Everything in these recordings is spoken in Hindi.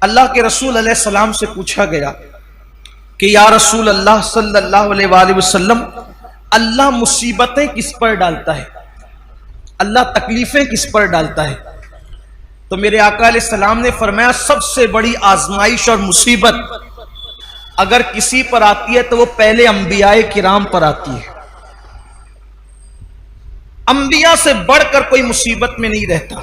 अल्लाह के रसूल अलैहिस्सलाम से पूछा गया कि या रसूल अल्लाह सल्लल्लाहु अलैहि वसल्लम, अल्लाह मुसीबतें किस पर डालता है, अल्लाह तकलीफें किस पर डालता है? तो मेरे आका अलैहिस्सलाम ने फरमाया, सबसे बड़ी आजमाइश और मुसीबत अगर किसी पर आती है तो वो पहले अंबियाए किराम पर आती है। अंबिया से बढ़कर कोई मुसीबत में नहीं रहता।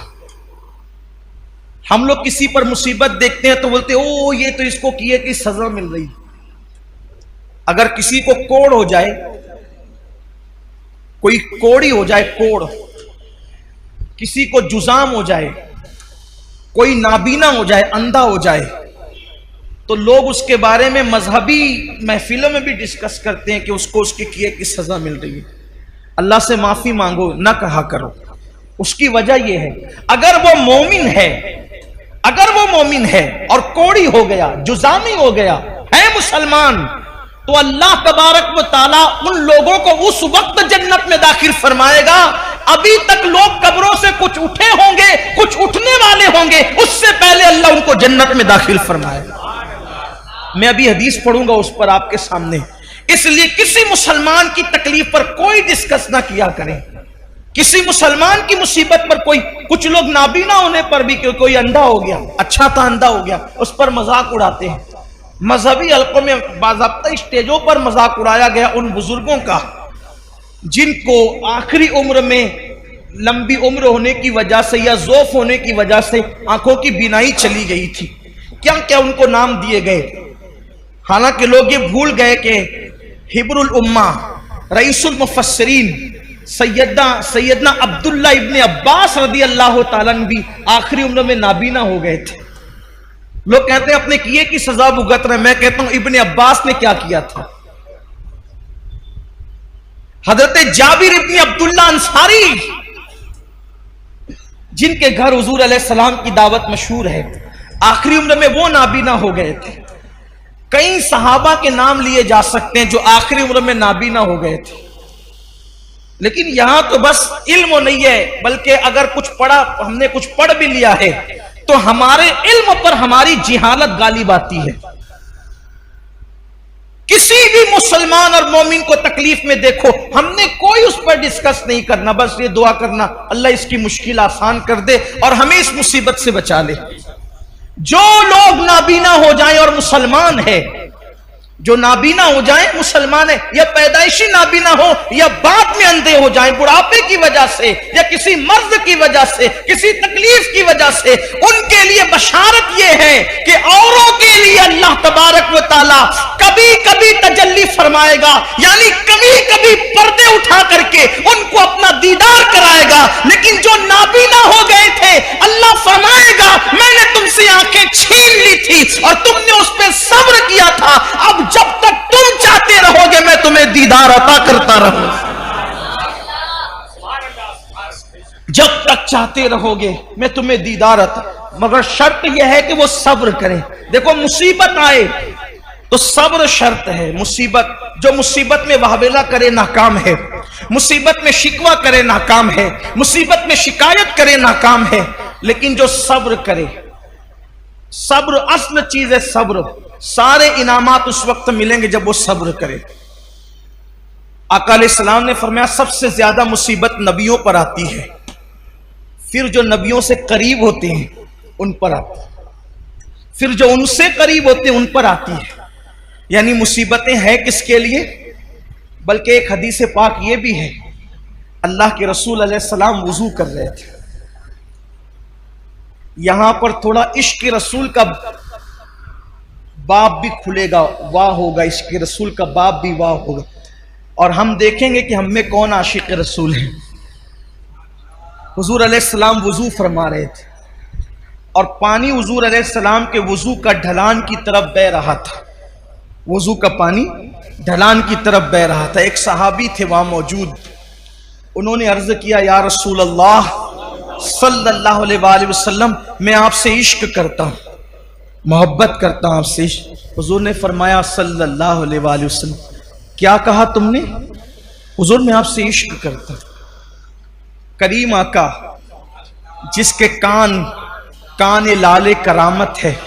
हम लोग किसी पर मुसीबत देखते हैं तो बोलते ओ ये तो इसको किए कि सजा मिल रही। अगर किसी को कोड़ हो जाए, कोई कोड़ी हो जाए, कोड़, किसी को जुजाम हो जाए, कोई नाबीना हो जाए, अंधा हो जाए, तो लोग उसके बारे में मजहबी महफिलों में भी डिस्कस करते हैं कि उसको उसके किए की सजा मिल रही है। अल्लाह से माफी मांगो ना कहा करो। उसकी वजह यह है, अगर वो मोमिन है, अगर वो मोमिन है और कोड़ी हो गया, जुजामी हो गया, है मुसलमान, तो अल्लाह तबारक व तआला उन लोगों को उस वक्त जन्नत में दाखिल फरमाएगा। अभी तक लोग कब्रों से कुछ उठे होंगे, कुछ उठने वाले होंगे, उससे पहले अल्लाह उनको जन्नत में दाखिल फरमाएगा। मैं अभी हदीस पढ़ूंगा उस पर आपके सामने। इसलिए किसी मुसलमान की तकलीफ पर कोई डिस्कस ना किया करें। किसी मुसलमान की मुसीबत पर कोई, कुछ लोग नाबीना होने पर भी कोई अंधा हो गया, अच्छा था अंधा हो गया, उस पर मजाक उड़ाते हैं। मजहबी हलकों में बाज़ाब्ता स्टेजों पर मजाक उड़ाया गया उन बुजुर्गों का जिनको आखिरी उम्र में, लंबी उम्र होने की वजह से या ज़ौफ होने की वजह से आंखों की बीनाई चली गई थी। क्या क्या उनको नाम दिए गए। हालांकि लोग ये भूल गए कि हिब्रुल उम्मा, रईसुल मुफस्सिरीन सैयदना अब्दुल्ला इब्ने अब्बास रदी अल्लाह ताला अन्हु भी आखिरी उम्र में नाबीना हो गए थे। लोग कहते हैं अपने किए की सजा भुगत रहे। मैं कहता हूं इब्ने अब्बास ने क्या किया था। हजरत जाबिर इब्ने अब्दुल्ला अंसारी, जिनके घर हुजूर अलैहिस्सलाम की दावत मशहूर है, आखिरी उम्र में वो नाबीना हो गए थे। कई सहाबा के नाम लिए जा सकते हैं जो आखिरी उम्र में नाबीना हो गए थे। लेकिन यहां तो बस इल्म नहीं है, बल्कि अगर कुछ पढ़ा, हमने कुछ पढ़ भी लिया है तो हमारे इल्म पर हमारी जिहालत गालिब आती है। किसी भी मुसलमान और मोमिन को तकलीफ में देखो, हमने कोई उस पर डिस्कस नहीं करना, बस ये दुआ करना अल्लाह इसकी मुश्किल आसान कर दे और हमें इस मुसीबत से बचा ले। जो लोग नाबीना हो जाएं और मुसलमान है, जो नाबीना हो जाएं मुसलमान है, या पैदाइशी नाबीना हो या बाद में अंधे हो जाएं बुढ़ापे की वजह से या किसी मर्ज की वजह से, किसी तकलीफ की वजह से, उनके लिए बशारत यह है कि औरों के लिए अल्लाह तबारक व तआला कभी कभी तजल्ली फरमाएगा, यानी कभी कभी पर्दे उठा करके उनको अपना दीदार कराएगा। लेकिन जो नाबीना हो गए थे, अल्लाह फरमाएगा मैंने तुमसे आंखें छीन ली थी और तुमने उस पर सब्र किया था, अब जब तक तुम चाहते रहोगे मैं तुम्हें दीदार अता करता रहूंगा। जब तक चाहते रहोगे मैं तुम्हें दीदार अता, मगर शर्त यह है कि वो सब्र करें। देखो मुसीबत आए तो सब्र शर्त है। मुसीबत, जो मुसीबत में वाहवेला करे नाकाम है, मुसीबत में शिकवा करे नाकाम है, मुसीबत में शिकायत करे नाकाम है। लेकिन जो सब्र करे, सब्र असल चीज है। सब्र, सारे इनामात उस वक्त मिलेंगे जब वो सब्र करे। आका अलैहिस्सलाम ने फरमाया सबसे ज्यादा मुसीबत नबियों पर आती है, फिर जो नबियों से करीब होते हैं उन पर आती है, फिर जो उनसे करीब होते हैं उन पर आती है। यानी मुसीबतें हैं किसके लिए? बल्कि एक हदीस पाक ये भी है, अल्लाह के रसूल अलैहिस्सलाम वुजू कर रहे थे। यहां पर थोड़ा इश्क रसूल का बाब भी खुलेगा, वाह होगा, इश्क रसूल का बाब भी वाह होगा, और हम देखेंगे कि हम में कौन आशिक रसूल है। हुजूर अलैहिस्सलाम वुजू फरमा रहे थे और पानी हुजूर अलैहिस्सलाम के वुजू का ढलान की तरफ बह रहा था। वुजू का पानी ढलान की तरफ बह रहा था। एक सहाबी थे वहां मौजूद, उन्होंने अर्ज किया या रसूल अल्लाह सल्लल्लाहु अलैहि वसल्लम, मैं आपसे इश्क करता हूं, मोहब्बत करता हूं आपसे। हुजूर ने फरमाया सल्लल्लाहु अलैहि वसल्लम, क्या कहा तुमने? हुजूर मैं आपसे इश्क करता हूं। करीम आका जिसके कान लाले करामत है,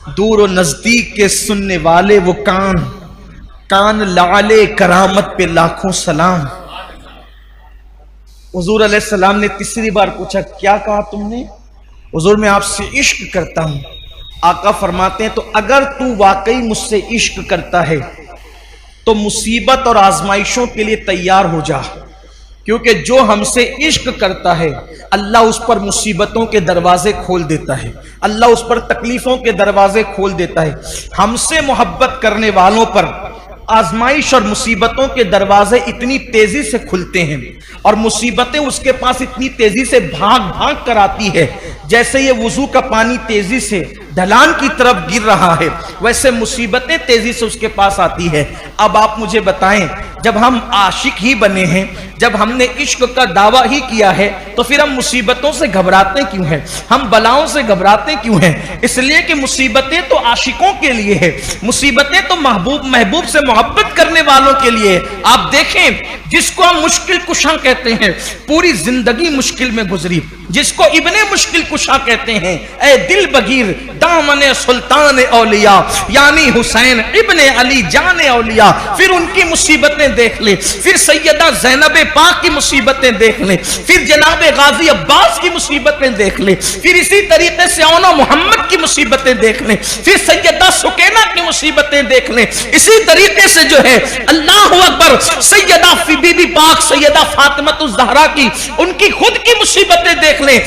दूर और नजदीक के सुनने वाले वो कान, कान लाले करामत पे लाखों सलाम। हुजूर अलैहिस्सलाम ने तीसरी बार पूछा, क्या कहा तुमने? हुजूर मैं आपसे इश्क करता हूं। आका फरमाते हैं, तो अगर तू वाकई मुझसे इश्क करता है तो मुसीबत और आजमाइशों के लिए तैयार हो जा, क्योंकि जो हमसे इश्क करता है अल्लाह उस पर मुसीबतों के दरवाजे खोल देता है, अल्लाह उस पर तकलीफों के दरवाजे खोल देता है। हमसे मोहब्बत करने वालों पर आजमाइश और मुसीबतों के दरवाजे इतनी तेजी से खुलते हैं और मुसीबतें उसके पास इतनी तेजी से भाग भाग कर आती है, जैसे ये वुजू का पानी तेजी से ढलान की तरफ गिर रहा है, वैसे मुसीबतें तेजी से उसके पास आती है। अब आप मुझे बताएं, जब हम आशिक ही बने हैं, जब हमने इश्क का दावा ही किया है, तो फिर हम मुसीबतों से घबराते क्यों हैं? हम बलाओं से घबराते क्यों हैं? इसलिए कि मुसीबतें तो आशिकों के लिए है, मुसीबतें तो महबूब से मोहब्बत करने वालों के लिए। आप देखें, जिसको हम मुश्किल कुशा कहते हैं, पूरी जिंदगी मुश्किल में गुजरी, जिसको इब्ने मुश्किल कुशा कहते हैं, ए दिल बगीर दामने सुल्तान औलिया यानी हुसैन इब्ने अली जाने औलिया। फिर उनकी मुसीबतें देख ले, फिर सैयदा ज़ैनब पाक की मुसीबतें देख ले, फिर जनाब गाजी अब्बास की मुसीबतें देख ले, फिर इसी तरीके से औना मोहम्मद की मुसीबतें देख ले, फिर सैयदा सुकैना की मुसीबतें देख ले। इसी तरीके से जो है अल्लाह अकबर सैयदा बीबी पाक सैयदा फातिमा ज़हरा की, उनकी खुद की मुसीबतें देख ले।